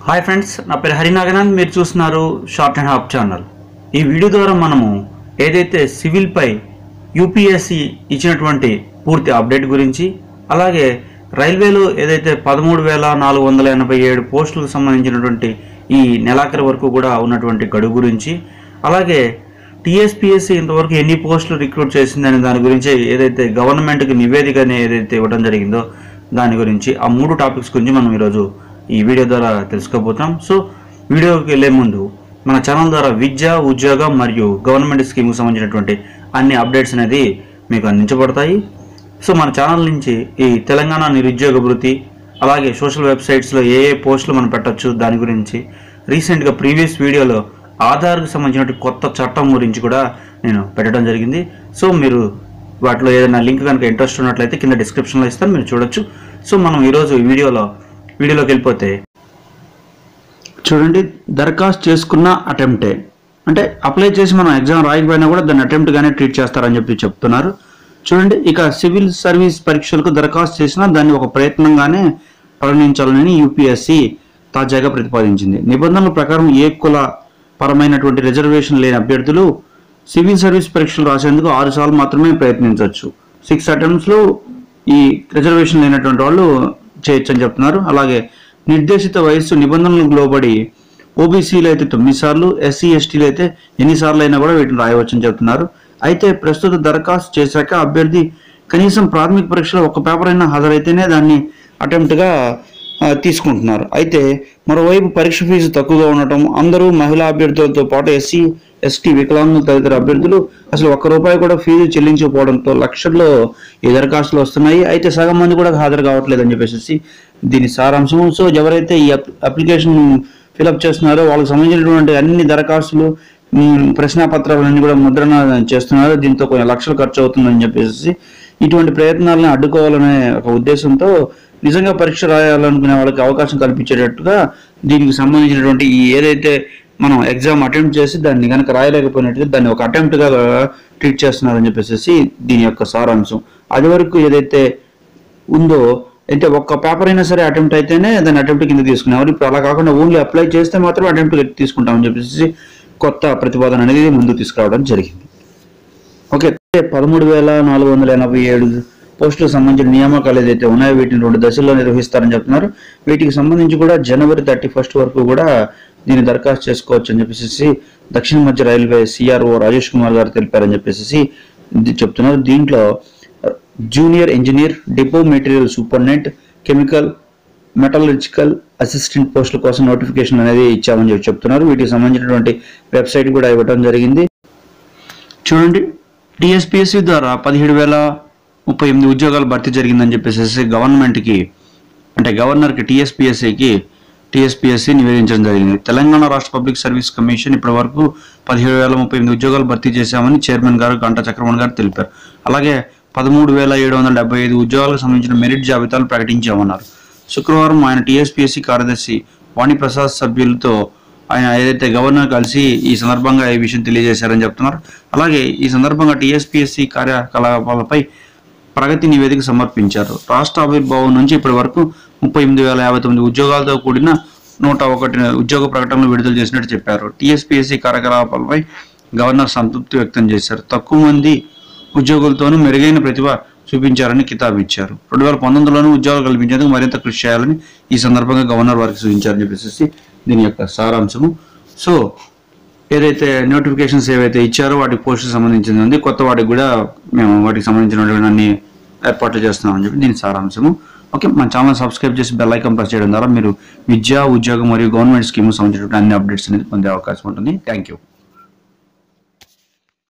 Hi friends, నా పేరు హరినాగనంద్. మీరు చూస్తున్నారు షార్ట్ అండ్ హాప్ ఛానల్. ఈ వీడియో ద్వారా మనము ఏదైతే సివిల్పై యూపీఎస్సి ఇచ్చినటువంటి పూర్తి అప్డేట్ గురించి, అలాగే రైల్వేలో ఏదైతే 13,487 పోస్టులకు సంబంధించినటువంటి ఈ నెలాఖరు వరకు కూడా ఉన్నటువంటి గడువు గురించి, అలాగే టీఎస్పీఎస్సీ ఇంతవరకు ఎన్ని పోస్టులు రిక్రూట్ చేసిందనే దాని గురించి ఏదైతే గవర్నమెంట్కి నివేదికనే ఏదైతే ఇవ్వడం జరిగిందో దాని గురించి, ఆ 3 టాపిక్స్ గురించి మనం ఈరోజు ఈ వీడియో ద్వారా తెలుసుకోబోతాం. సో వీడియోకి వెళ్ళే ముందు మన ఛానల్ ద్వారా విద్య, ఉద్యోగం మరియు గవర్నమెంట్ స్కీమ్కి సంబంధించినటువంటి అన్ని అప్డేట్స్ అనేది మీకు అందించబడతాయి. సో మన ఛానల్ నుంచి ఈ తెలంగాణ నిరుద్యోగ భృతి, అలాగే సోషల్ వెబ్సైట్స్లో ఏ పోస్టులు మనం పెట్టచ్చు దాని గురించి, రీసెంట్గా ప్రీవియస్ వీడియోలో ఆధార్కి సంబంధించినటువంటి కొత్త చట్టం గురించి కూడా నేను పెట్టడం జరిగింది. సో మీరు వాటిలో ఏదైనా లింక్ కనుక ఇంట్రెస్ట్ ఉన్నట్లయితే కింద డిస్క్రిప్షన్లో ఇస్తాను, మీరు చూడొచ్చు. సో మనం ఈరోజు ఈ వీడియోలోకి వెళ్ళిపోతే చూడండి, దరఖాస్తు చేసుకున్న అటెంప్టే అంటే అప్లై చేసి మనం ఎగ్జామ్ రాయకపోయినా కూడా దాన్ని అటెంప్ట్గానే ట్రీట్ చేస్తారని చెప్తున్నారు. చూడండి, ఇక సివిల్ సర్వీస్ పరీక్షలకు దరఖాస్తు చేసినా దాన్ని ఒక ప్రయత్నంగానే పరిగణించాలని యూపీఎస్సీ తాజాగా ప్రతిపాదించింది. నిబంధనల ప్రకారం ఏ కుల పరమైనటువంటి రిజర్వేషన్ లేని అభ్యర్థులు సివిల్ సర్వీస్ పరీక్షలు రాసేందుకు 6 సార్లు మాత్రమే ప్రయత్నించవచ్చు. 6 అటెంప్ట్స్లో ఈ రిజర్వేషన్ లేనటువంటి వాళ్ళు చేయొచ్చు అని చెప్తున్నారు. అలాగే నిర్దేశిత వయస్సు నిబంధనలకు లోబడి ఓబీసీలు అయితే 9 సార్లు, ఎస్సీ ఎస్టీలు అయితే ఎన్ని సార్లు అయినా కూడా వీటిని రాయవచ్చు అని చెప్తున్నారు. అయితే ప్రస్తుత దరఖాస్తు చేశాక అభ్యర్థి కనీసం ప్రాథమిక పరీక్షలో ఒక పేపర్ అయినా హాజరైతేనే దాన్ని అటెంప్ట్గా తీసుకుంటున్నారు. అయితే మరోవైపు పరీక్ష ఫీజు తక్కువగా ఉండటం, అందరూ మహిళా అభ్యర్థులతో పాటు ఎస్సీ ఎస్టీ వికలాంగులు తదితర అభ్యర్థులు అసలు ₹1 కూడా ఫీజు చెల్లించకపోవడంతో లక్షల్లో ఈ దరఖాస్తులు వస్తున్నాయి. అయితే సగం మంది కూడా హాజరు కావట్లేదు అని చెప్పేసి దీని సారాంశం. సో ఎవరైతే ఈ అప్లికేషన్ ఫిలప్ చేస్తున్నారో వాళ్ళకి సంబంధించినటువంటి అన్ని దరఖాస్తులు, ప్రశ్నాపత్రాలన్నీ కూడా ముద్రణ చేస్తున్నారు. దీంతో కొన్ని లక్షలు ఖర్చు అవుతుందని చెప్పేసి ఇటువంటి ప్రయత్నాలను అడ్డుకోవాలనే ఒక ఉద్దేశంతో నిజంగా పరీక్ష రాయాలనుకునే వాళ్ళకి అవకాశం కల్పించేటట్టుగా దీనికి సంబంధించినటువంటి ఈ ఏదైతే మనం ఎగ్జామ్ అటెంప్ట్ చేసి దాన్ని కనుక రాయలేకపోయినట్టుగా దాన్ని ఒక అటెంప్ట్గా ట్రీట్ చేస్తున్నారని చెప్పేసి దీని యొక్క సారాంశం. అది వరకు ఏదైతే ఉందో అంటే ఒక్క పేపర్ అయినా సరే అటెంప్ట్ అయితేనే దాన్ని అటెంప్ట్ కింద తీసుకునేవారు. ఇప్పుడు అలా కాకుండా ఓన్లీ అప్లై చేస్తే మాత్రం అటెంప్ట్ తీసుకుంటామని చెప్పేసి కొత్త ప్రతిపాదన అనేది ముందుకు తీసుకురావడం జరిగింది. ఓకే, 13,487 పోస్టులకు సంబంధించిన నియామకాలు ఏదైతే ఉన్నాయో వీటిని 2 దశల్లో నిర్వహిస్తారని చెప్తున్నారు. వీటికి సంబంధించి కూడా జనవరి 31 వరకు కూడా దీన్ని దరఖాస్తు చేసుకోవచ్చు అని చెప్పేసి దక్షిణ మధ్య రైల్వే సిఆర్ఓ రాజేష్ కుమార్ గారు తెలిపారని చెప్పేసి చెప్తున్నారు. దీంట్లో junior engineer, depot material superintendent, chemical, metallurgical assistant పోస్టుల కోసం నోటిఫికేషన్ అనేది ఇచ్చామని చెప్తున్నారు. వీటికి సంబంధించినటువంటి వెబ్సైట్ కూడా ఇవ్వడం జరిగింది. చూడండి, టీఎస్పీఎస్సీ ద్వారా 17,038 ఉద్యోగాలు భర్తీ జరిగిందని చెప్పేసి గవర్నమెంట్కి అంటే గవర్నర్కి టీఎస్పీఎస్సీ నివేదించడం జరిగింది. తెలంగాణ రాష్ట్ర పబ్లిక్ సర్వీస్ కమిషన్ ఇప్పటి వరకు 17,038 ఉద్యోగాలు భర్తీ చేశామని చైర్మన్ గారు గంటా చక్రవర్తి గారు తెలిపారు. అలాగే 13,775 ఉద్యోగాలకు సంబంధించిన మెరిట్ జాబితాలు ప్రకటించామన్నారు. శుక్రవారం ఆయన టీఎస్పీఎస్సీ కార్యదర్శి వాణిప్రసాద్ సభ్యులతో ఆయన ఏదైతే గవర్నర్ కలిసి ఈ సందర్భంగా ఈ విషయం తెలియజేశారని చెప్తున్నారు. అలాగే ఈ సందర్భంగా టీఎస్పీఎస్సీ కార్యకలాపాలపై ప్రగతి నివేదిక సమర్పించారు. రాష్ట్ర ఆవిర్భావం నుంచి ఇప్పటి వరకు 38,059 ఉద్యోగాలతో కూడిన 101 ఉద్యోగ ప్రకటనలు విడుదల చేసినట్టు చెప్పారు. టీఎస్పీఎస్సీ కార్యకలాపాలపై గవర్నర్ సంతృప్తి వ్యక్తం చేశారు. తక్కువ మంది ఉద్యోగులతోనూ మెరుగైన ప్రతిభ చూపించారని కితాబిచ్చారు. 2019లోనూ ఉద్యోగాలు కల్పించేందుకు మరింత కృషి చేయాలని ఈ సందర్భంగా గవర్నర్ వారికి సూచించారని చెప్పేసి దీని యొక్క సారాంశము. సో ఏదైతే నోటిఫికేషన్స్ ఏవైతే ఇచ్చారో వాటికి పోస్టులకు సంబంధించింది ఉంది, కొత్త వాటికి కూడా మేము వాటికి సంబంధించినటువంటి అన్ని ఏర్పాట్లు చేస్తున్నామని చెప్పి దీని సారాంశము. ఓకే, మన ఛానల్ సబ్స్క్రైబ్ చేసి బెల్ ఐకాన్ ప్రెస్ చేయడం ద్వారా మీరు విద్య, ఉద్యోగం మరియు గవర్నమెంట్ స్కీమ్కి సంబంధించినటువంటి అన్ని అప్డేట్స్ అనేది పొందే అవకాశం ఉంటుంది. Thank you.